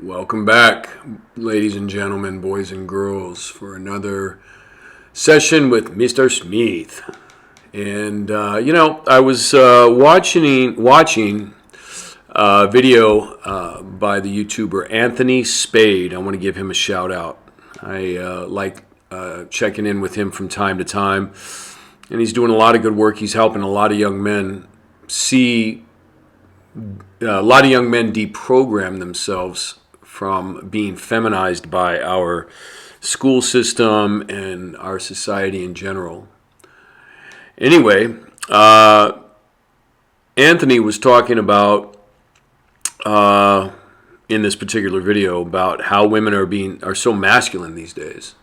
Welcome back, ladies and gentlemen, boys and girls, for another session with Mr. Smith. And I was watching a video by the YouTuber Anthony Spade. I want to give him a shout out. I like checking in with him from time to time, and he's doing a lot of good work. He's helping a lot of young men deprogram themselves from being feminized by our school system and our society in general. Anyway, Anthony was talking about in this particular video about how women are so masculine these days,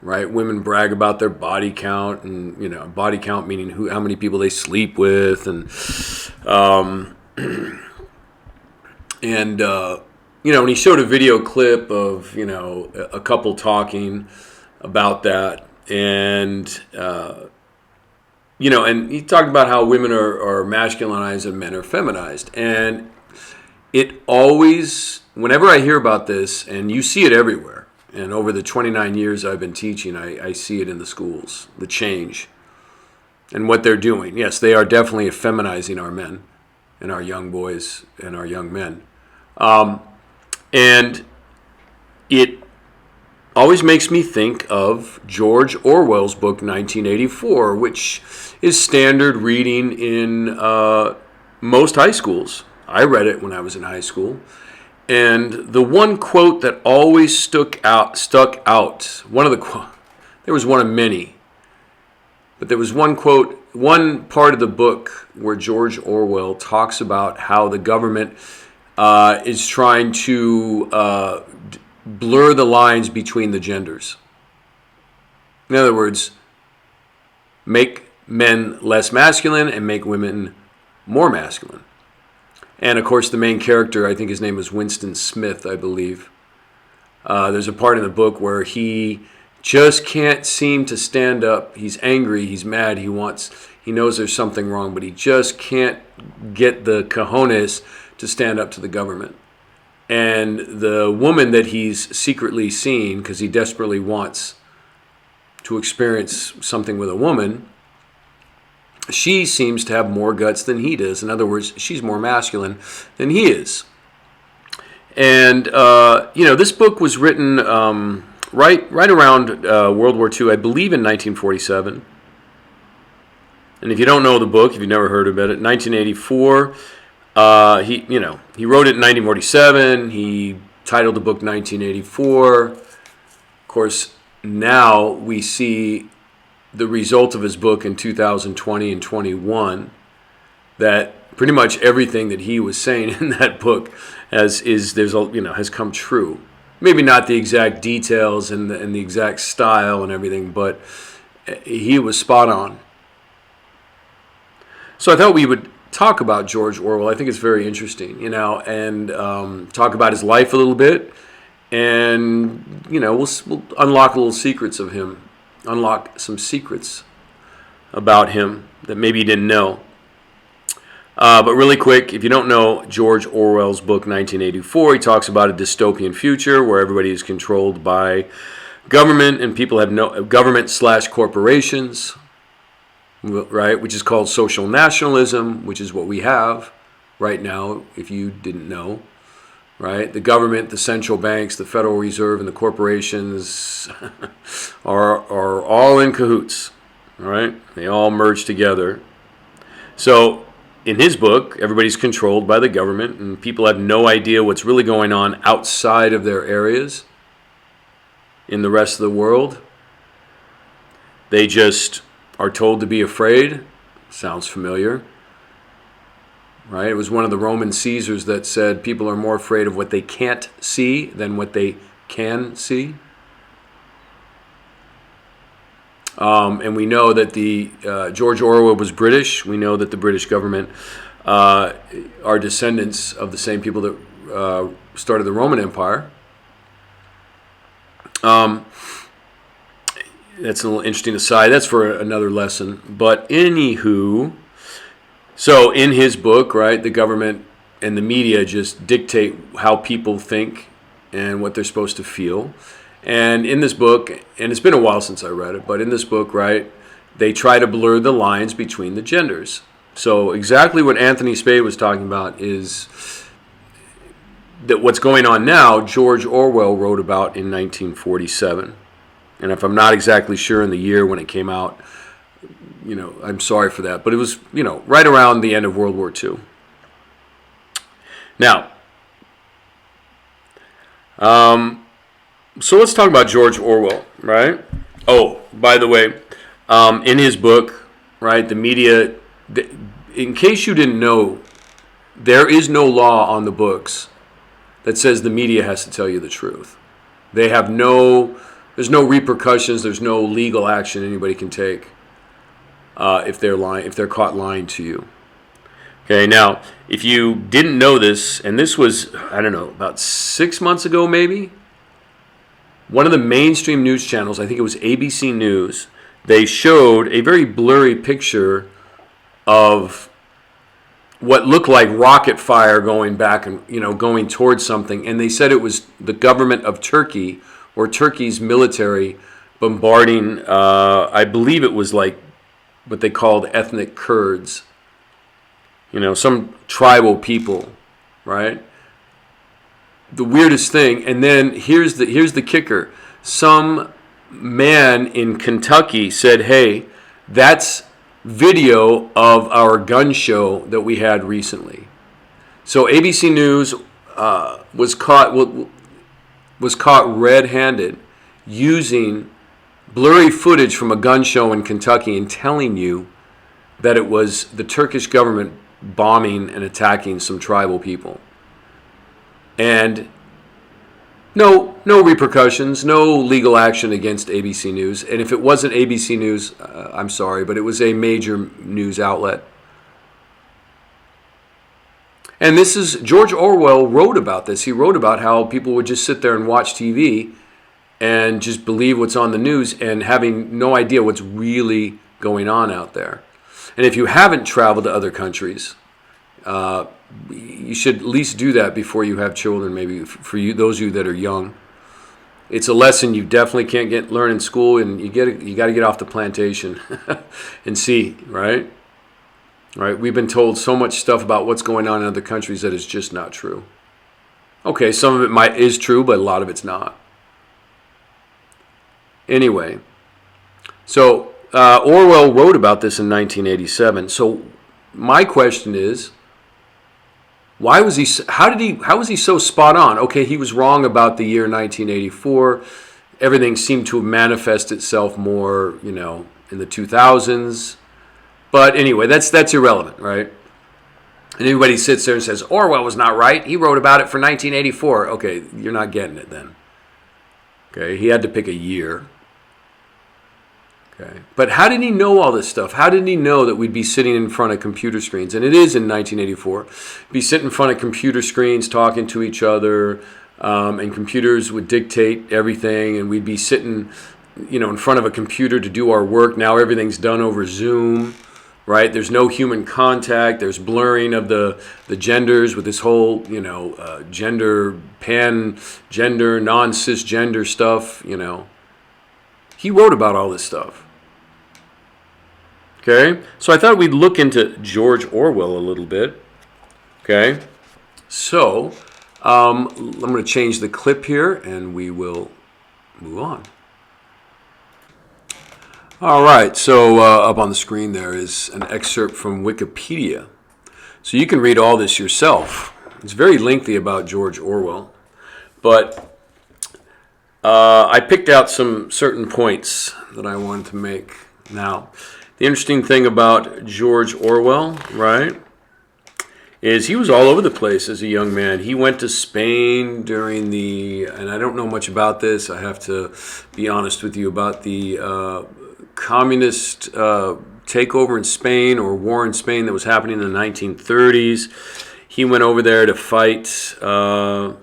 right? Women brag about their body count, and body count meaning how many people they sleep with, and and he showed a video clip of a couple talking about that, and and he talked about how women are masculinized and men are feminized, and it always, whenever I hear about this, and you see it everywhere, and over the 29 years I've been teaching, I see it in the schools, the change and what they're doing. Yes, they are definitely feminizing our men and our young boys and our young men. And it always makes me think of George Orwell's book 1984, which is standard reading in most high schools. I read it when I was in high school. And the one quote that always stuck out, there was one of many, but there was one quote, one part of the book where George Orwell talks about how the government is trying to blur the lines between the genders. In other words, make men less masculine and make women more masculine. And of course, the main character, I think his name is Winston Smith, I believe. There's a part in the book where he just can't seem to stand up. He's angry, he's mad, he knows there's something wrong, but he just can't get the cojones to stand up to the government. And the woman that he's secretly seeing, because he desperately wants to experience something with a woman, she seems to have more guts than he does. In other words, she's more masculine than he is. And, this book was written right around World War II, I believe in 1947. And if you don't know the book, if you've never heard about it, 1984, he wrote it in 1947. He titled the book 1984. Of course, now we see the result of his book in 2020 and 21, that pretty much everything that he was saying in that book has come true. Maybe not the exact details and the exact style and everything, but he was spot on. So I thought we would talk about George Orwell. I think it's very interesting, and talk about his life a little bit, and we'll unlock little secrets of him. Unlock some secrets about him that maybe you didn't know. But really quick, if you don't know George Orwell's book 1984, he talks about a dystopian future where everybody is controlled by government and people have no government/corporations, right? Which is called social nationalism, which is what we have right now, if you didn't know. Right? The government, the central banks, the Federal Reserve, and the corporations are all in cahoots. All right? They all merge together. So, in his book, everybody's controlled by the government, and people have no idea what's really going on outside of their areas in the rest of the world. They just are told to be afraid. Sounds familiar. Right? It was one of the Roman Caesars that said people are more afraid of what they can't see than what they can see. And we know that George Orwell was British. We know that the British government are descendants of the same people that started the Roman Empire. That's a little interesting aside. That's for another lesson. But anywho, so in his book, right, the government and the media just dictate how people think and what they're supposed to feel. And in this book, and it's been a while since I read it, but in this book, right, they try to blur the lines between the genders. So exactly what Anthony Spade was talking about is that what's going on now, George Orwell wrote about in 1947. And if I'm not exactly sure in the year when it came out, I'm sorry for that. But it was, right around the end of World War II. Now, so let's talk about George Orwell, right? Oh, by the way, in his book, right, the media, in case you didn't know, there is no law on the books that says the media has to tell you the truth. They have there's no repercussions, there's no legal action anybody can take if they're lying, if they're caught lying to you. Okay, now, if you didn't know this, and this was, I don't know, about 6 months ago maybe, one of the mainstream news channels, I think it was ABC News, they showed a very blurry picture of what looked like rocket fire going back and, going towards something. And they said it was the government of Turkey or Turkey's military bombarding, I believe it was like what they called ethnic Kurds, some tribal people, right? The weirdest thing. And then here's the kicker. Some man in Kentucky said, hey, that's video of our gun show that we had recently. So ABC News was caught red-handed using blurry footage from a gun show in Kentucky and telling you that it was the Turkish government bombing and attacking some tribal people. And no repercussions, no legal action against ABC News. And if it wasn't ABC News, I'm sorry, but it was a major news outlet. And this is, George Orwell wrote about this. He wrote about how people would just sit there and watch TV and just believe what's on the news and having no idea what's really going on out there. And if you haven't traveled to other countries, you should at least do that before you have children, maybe for you, those of you that are young. It's a lesson you definitely can't learn in school, and you got to get off the plantation and see, right? Right? We've been told so much stuff about what's going on in other countries that is just not true. Okay, some of it is true, but a lot of it's not. Anyway, so Orwell wrote about this in 1987. So my question is, how was he so spot on? Okay, he was wrong about the year 1984. Everything seemed to manifest itself more, in the 2000s. But anyway, that's irrelevant, right? And everybody sits there and says, Orwell was not right. He wrote about it for 1984. Okay, you're not getting it then. Okay, he had to pick a year. Okay. But how did he know all this stuff? How did he know that we'd be sitting in front of computer screens? And it is in 1984. Be sitting in front of computer screens talking to each other, and computers would dictate everything, and we'd be sitting, in front of a computer to do our work. Now everything's done over Zoom, right? There's no human contact. There's blurring of the genders with this whole, gender, pan-gender, non-cisgender stuff, He wrote about all this stuff. Okay, so I thought we'd look into George Orwell a little bit. Okay, so I'm going to change the clip here and we will move on. All right, so up on the screen there is an excerpt from Wikipedia. So you can read all this yourself. It's very lengthy about George Orwell, but I picked out some certain points that I wanted to make. Now, the interesting thing about George Orwell, right, is he was all over the place as a young man. He went to Spain during and I don't know much about this. I have to be honest with you about the communist takeover in Spain or war in Spain that was happening in the 1930s. He went over there to fight, and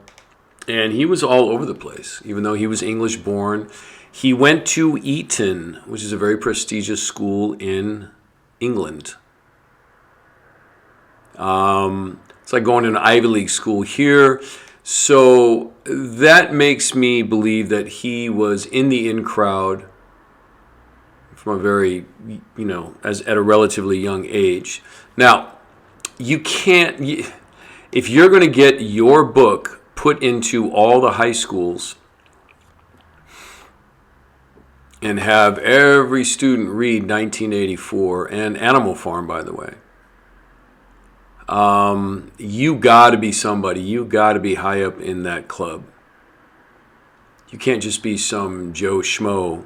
he was all over the place, even though he was English born. He went to Eton, which is a very prestigious school in England. It's like going to an Ivy League school here. So that makes me believe that he was in the in crowd from a very, as at a relatively young age. Now, you can't, if you're going to get your book put into all the high schools and have every student read 1984 and Animal Farm, by the way, you got to be somebody. You got to be high up in that club. You can't just be some Joe Schmo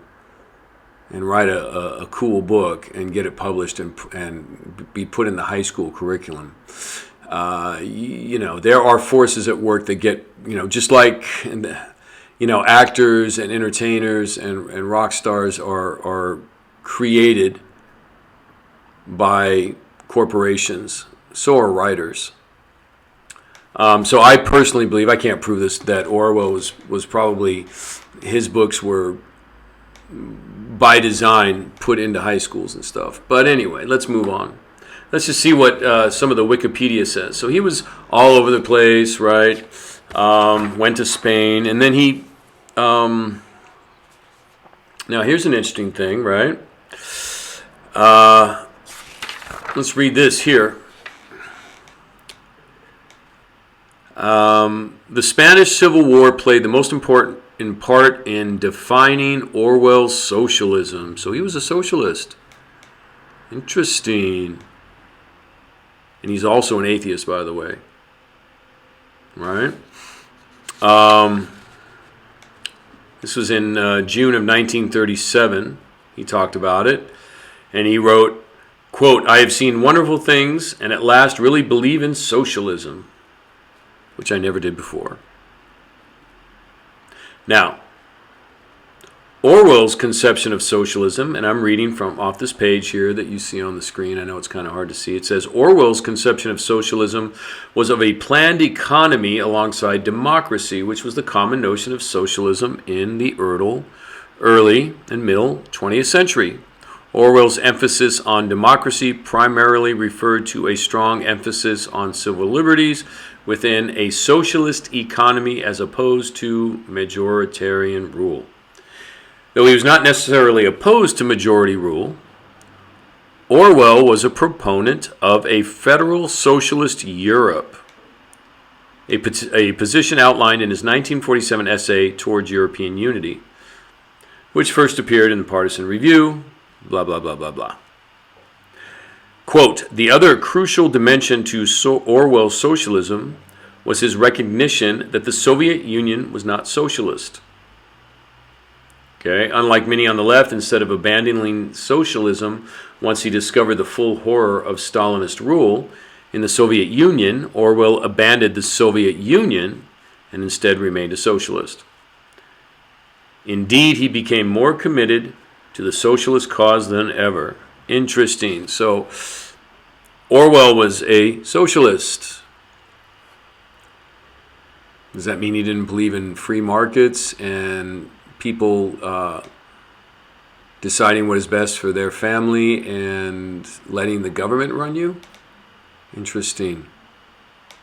and write a cool book and get it published and be put in the high school curriculum. There are forces at work that get, just like, actors and entertainers and rock stars are created by corporations. So are writers. So I personally believe, I can't prove this, that Orwell was probably, his books were by design put into high schools and stuff. But anyway, let's move on. Let's just see what some of the Wikipedia says. So he was all over the place, right? Went to Spain, and then he. Now here's an interesting thing, right? Let's read this here. The Spanish Civil War played the most important part in defining Orwell's socialism. So he was a socialist. Interesting. And he's also an atheist, by the way. Right? This was in June of 1937. He talked about it. And he wrote, quote, "I have seen wonderful things and at last really believe in socialism," which I never did before. Now, Orwell's conception of socialism, and I'm reading from off this page here that you see on the screen. I know it's kind of hard to see. It says, Orwell's conception of socialism was of a planned economy alongside democracy, which was the common notion of socialism in the early and middle 20th century. Orwell's emphasis on democracy primarily referred to a strong emphasis on civil liberties within a socialist economy as opposed to majoritarian rule. Though he was not necessarily opposed to majority rule, Orwell was a proponent of a federal socialist Europe, a position outlined in his 1947 essay Towards European Unity, which first appeared in the Partisan Review, blah, blah, blah, blah, blah. Quote, "The other crucial dimension to Orwell's socialism was his recognition that the Soviet Union was not socialist. Okay, unlike many on the left, instead of abandoning socialism once he discovered the full horror of Stalinist rule in the Soviet Union, Orwell abandoned the Soviet Union and instead remained a socialist. Indeed, he became more committed to the socialist cause than ever." Interesting. So Orwell was a socialist. Does that mean he didn't believe in free markets and people deciding what is best for their family and letting the government run you? Interesting.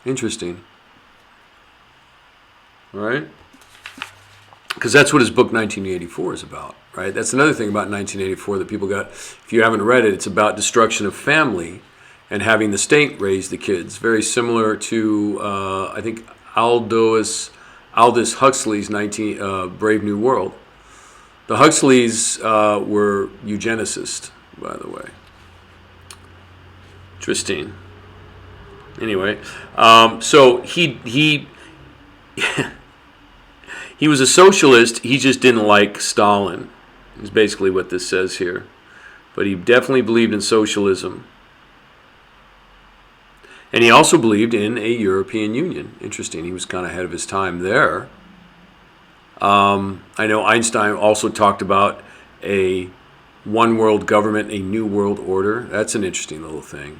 Interesting. All right? Because that's what his book 1984 is about, right? That's another thing about 1984 that people got. If you haven't read it, it's about destruction of family and having the state raise the kids. Very similar to, I think, Aldous Huxley's Brave New World. The Huxleys were eugenicists, by the way. Interesting. Anyway, so he he was a socialist. He just didn't like Stalin, is basically what this says here. But he definitely believed in socialism. And he also believed in a European Union. Interesting. He was kind of ahead of his time there. I know Einstein also talked about a one world government, a new world order. That's an interesting little thing.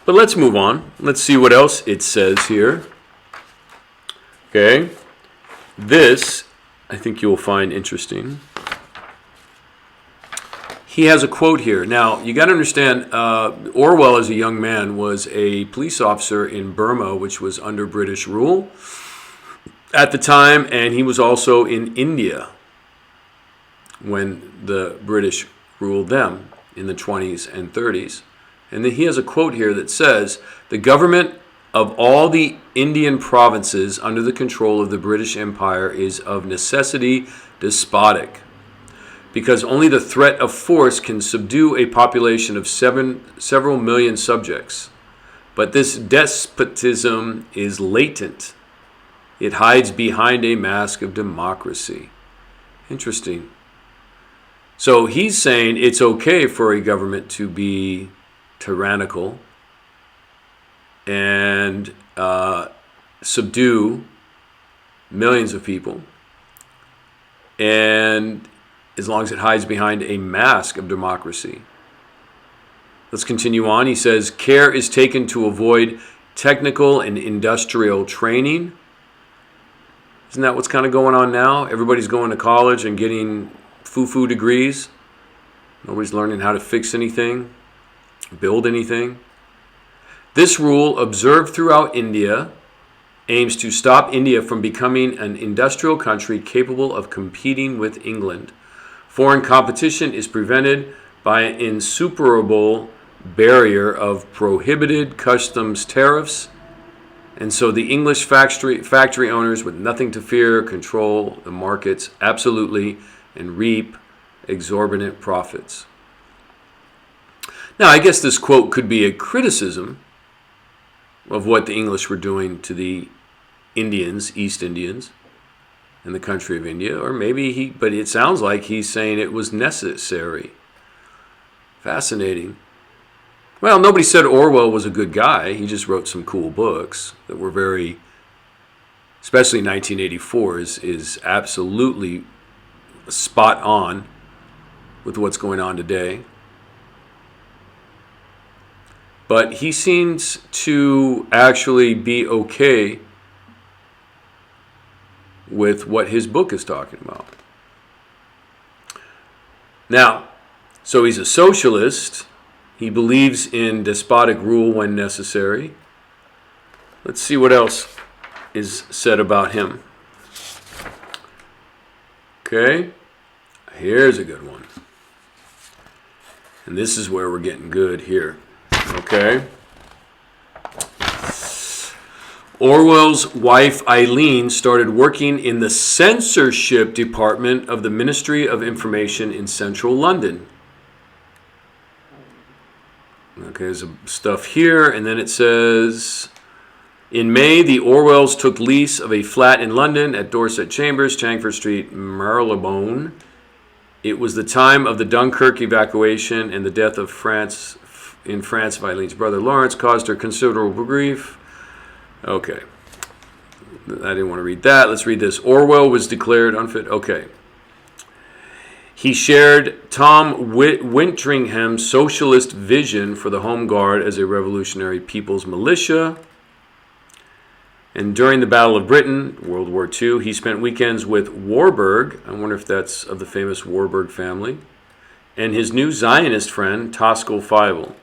But let's move on. Let's see what else it says here. Okay. This, I think you'll find interesting. he has a quote here. Now, you got to understand, Orwell, as a young man, was a police officer in Burma, which was under British rule at the time, and he was also in India when the British ruled them in the 20s and 30s. And then he has a quote here that says, "The government of all the Indian provinces under the control of the British Empire is of necessity despotic, because only the threat of force can subdue a population of several million subjects. But this despotism is latent. It hides behind a mask of democracy." Interesting. So he's saying it's okay for a government to be tyrannical and subdue millions of people, and as long as it hides behind a mask of democracy. Let's continue on. He says, "Care is taken to avoid technical and industrial training." Isn't that what's kind of going on now? Everybody's going to college and getting foo-foo degrees. Nobody's learning how to fix anything, build anything. "This rule, observed throughout India, aims to stop India from becoming an industrial country capable of competing with England. Foreign competition is prevented by an insuperable barrier of prohibited customs tariffs, and so the English factory owners with nothing to fear control the markets absolutely and reap exorbitant profits." Now, I guess this quote could be a criticism of what the English were doing to the Indians, East Indians, in the country of India, or maybe but it sounds like he's saying it was necessary. Fascinating. Well, nobody said Orwell was a good guy. He just wrote some cool books that were very, especially 1984 is absolutely spot on with what's going on today. But he seems to actually be okay with what his book is talking about. Now, so he's a socialist. He believes in despotic rule when necessary. Let's see what else is said about him. Okay, here's a good one. And this is where we're getting good here. Okay. Orwell's wife Eileen started working in the censorship department of the Ministry of Information in central London. Okay, there's stuff here, and then it says, in May, the Orwells took lease of a flat in London at Dorset Chambers, Changford Street, Marylebone. It was the time of the Dunkirk evacuation, and the death of of Eileen's brother Lawrence caused her considerable grief. Okay. I didn't want to read that. Let's read this. Orwell was declared unfit. Okay. He shared Tom Winteringham's socialist vision for the Home Guard as a revolutionary people's militia. And during the Battle of Britain, World War II, he spent weekends with Warburg. I wonder if that's of the famous Warburg family. And his new Zionist friend, Tosco Fievel.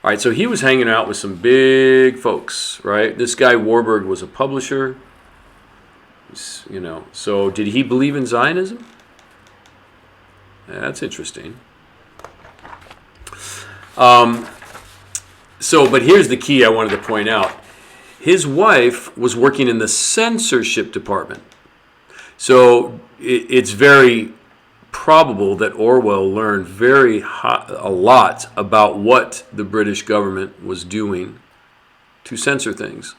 All right, so he was hanging out with some big folks, right? This guy Warburg was a publisher. You know, so did he believe in Zionism? That's interesting. But here's the key I wanted to point out. His wife was working in the censorship department. So it's very probable that Orwell learned a lot about what the British government was doing to censor things.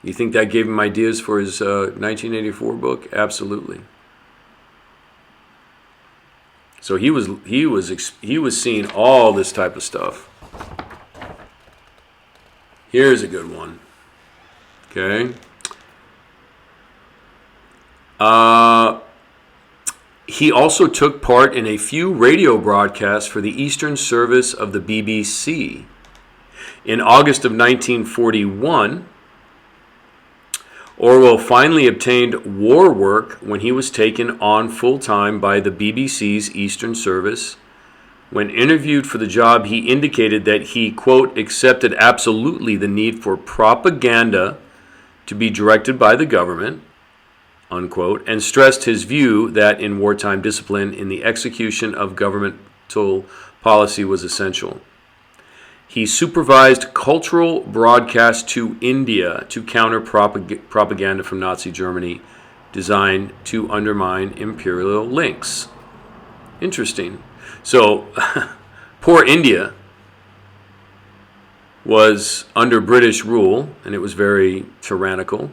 You think that gave him ideas for his 1984 book? Absolutely. So he was seeing all this type of stuff. Here's a good one. Okay. He also took part in a few radio broadcasts for the Eastern Service of the BBC. In August of 1941, Orwell finally obtained war work when he was taken on full-time by the BBC's Eastern Service. When interviewed for the job, he indicated that he, quote, accepted absolutely the need for propaganda to be directed by the government, unquote, and stressed his view that in wartime discipline in the execution of governmental policy was essential. He supervised cultural broadcasts to India to counter propaganda from Nazi Germany designed to undermine imperial links. Interesting. So, poor India was under British rule, and it was very tyrannical.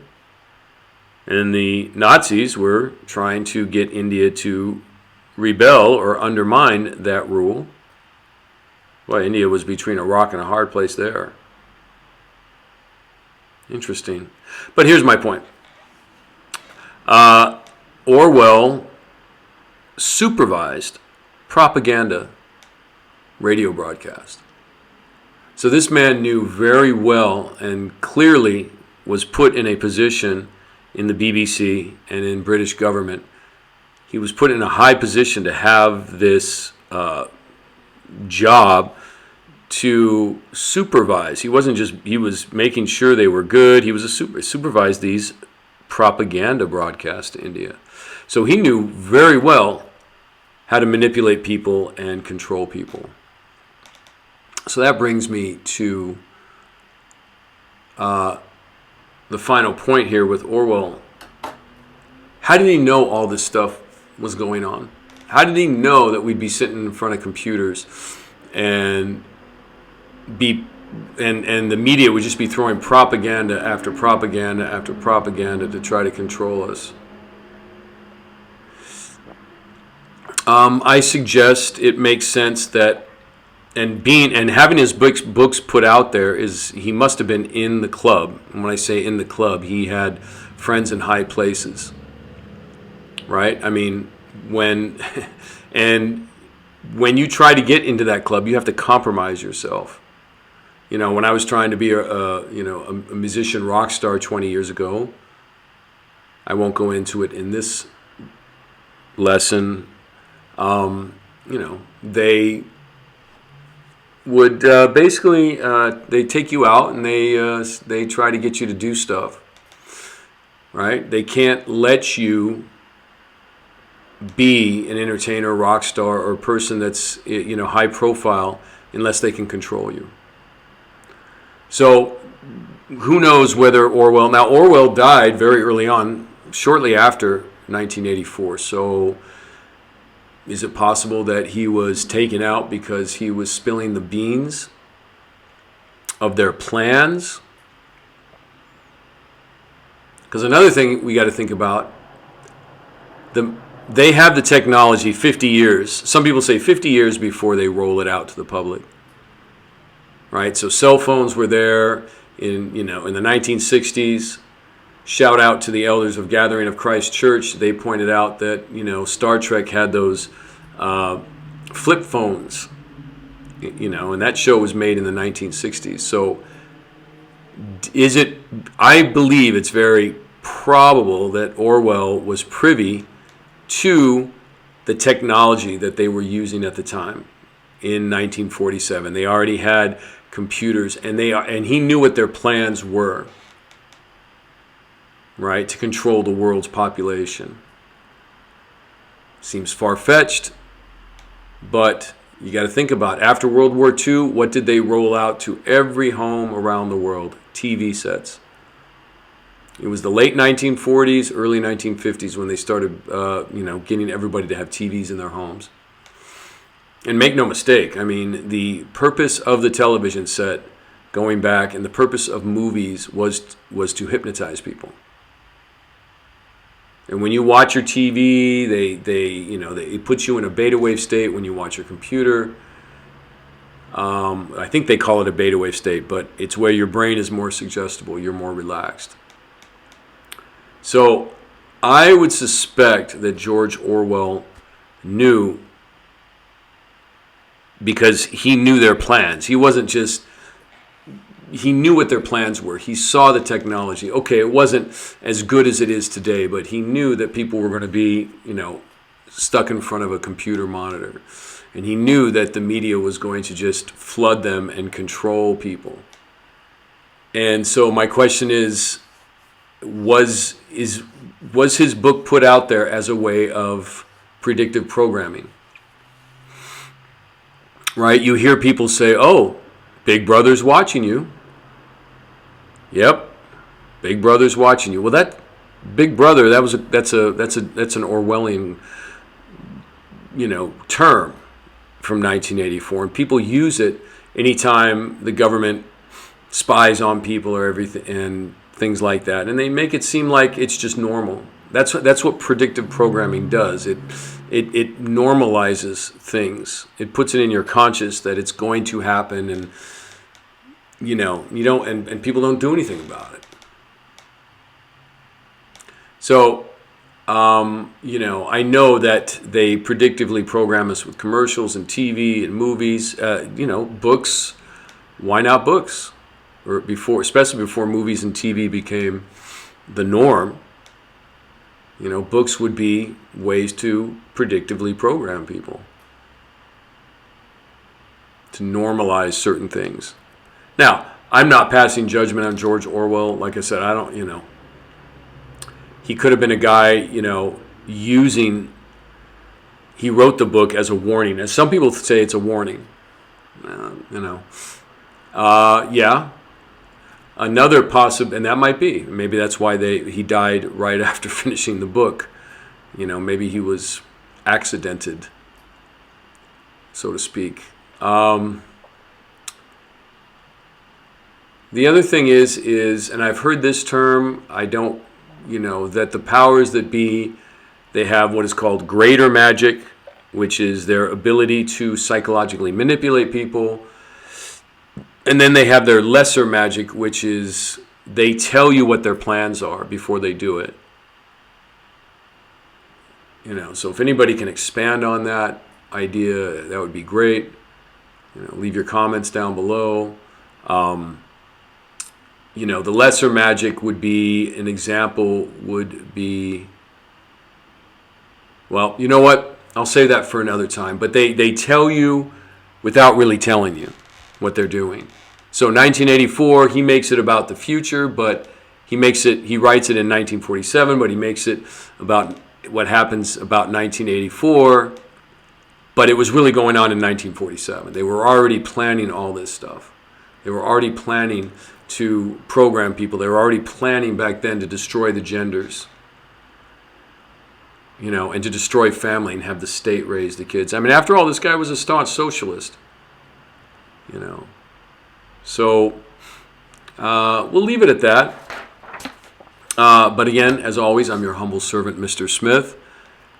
And the Nazis were trying to get India to rebel or undermine that rule. Well, India was between a rock and a hard place there. Interesting. But here's my point. Orwell supervised propaganda radio broadcast. So this man knew very well and clearly was put in a position in the BBC and in British government. He was put in a high position to have this job to supervise. He was making sure they were good. He was supervised these propaganda broadcasts to India. So he knew very well how to manipulate people and control people. So that brings me to the final point here with Orwell. How did he know all this stuff was going on? How did he know that we'd be sitting in front of computers and the media would just be throwing propaganda after propaganda after propaganda to try to control us? I suggest it makes sense that and having his books put out there is he must have been in the club. And when I say in the club, he had friends in high places, right? I mean, when you try to get into that club, you have to compromise yourself. You know, when I was trying to be a musician rock star 20 years ago, I won't go into it in this lesson. They would basically they take you out and they try to get you to do stuff, right? They can't let you be an entertainer, rock star, or a person that's high profile unless they can control you. So who knows whether Orwell died very early on, shortly after 1984. So is it possible that he was taken out because he was spilling the beans of their plans? Because another thing we got to think about, they have the technology 50 years. Some people say 50 years before they roll it out to the public. Right? So cell phones were there in the 1960s. Shout out to the elders of Gathering of Christ Church. They pointed out that, Star Trek had those flip phones, and that show was made in the 1960s. So I believe it's very probable that Orwell was privy to the technology that they were using at the time in 1947. They already had computers, and he knew what their plans were. Right, to control the world's population. Seems far-fetched, but you got to think about it. After World War II, what did they roll out to every home around the world? TV sets. It was the late 1940s, early 1950s when they started, getting everybody to have TVs in their homes. And make no mistake, I mean, the purpose of the television set, going back, and the purpose of movies was to hypnotize people. And when you watch your TV, it puts you in a beta wave state. When you watch your computer, I think they call it a beta wave state, but it's where your brain is more suggestible. You're more relaxed. So I would suspect that George Orwell knew, because he knew their plans. He wasn't just he knew what their plans were. He saw the technology. Okay, it wasn't as good as it is today, but he knew that people were going to be, stuck in front of a computer monitor. And he knew that the media was going to just flood them and control people. And so my question is, was his book put out there as a way of predictive programming? Right? You hear people say, "Oh, Big Brother's watching you." Yep, Big Brother's watching you. Well, that Big Brother, that's an Orwellian, term from 1984, and people use it anytime the government spies on people or everything and things like that, and they make it seem like it's just normal. That's what predictive programming does. It normalizes things. It puts it in your conscious that it's going to happen, and you don't, and people don't do anything about it. So, I know that they predictively program us with commercials and TV and movies. Books. Why not books? Or especially before movies and TV became the norm. Books would be ways to predictively program people, to normalize certain things. Now, I'm not passing judgment on George Orwell. Like I said, I don't, he could have been a guy, he wrote the book as a warning. As some people say it's a warning. Yeah. Another possible, and that might be, maybe that's why he died right after finishing the book. Maybe he was accidented, so to speak. The other thing is, and I've heard this term, that the powers that be, they have what is called greater magic, which is their ability to psychologically manipulate people. And then they have their lesser magic, which is they tell you what their plans are before they do it. So if anybody can expand on that idea, that would be great. Leave your comments down below. The lesser magic would be, an example would be, well, you know what? I'll save that for another time. But they tell you without really telling you what they're doing. So 1984, he makes it about the future, but he writes it in 1947, but he makes it about what happens about 1984, but it was really going on in 1947. They were already planning all this stuff. They were already planning to program people. They were already planning back then to destroy the genders, and to destroy family and have the state raise the kids. I mean, after all, this guy was a staunch socialist. So we'll leave it at that. But again, as always, I'm your humble servant, Mr. Smith,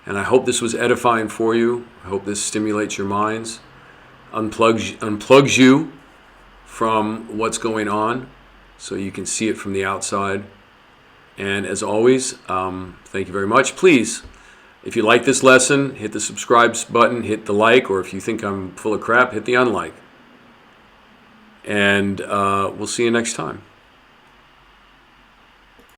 and I hope this was edifying for you. I hope this stimulates your minds, unplugs you from what's going on so you can see it from the outside. And as always, thank you very much. Please, if you like this lesson, hit the subscribe button, hit the like, or if you think I'm full of crap, hit the unlike. And we'll see you next time.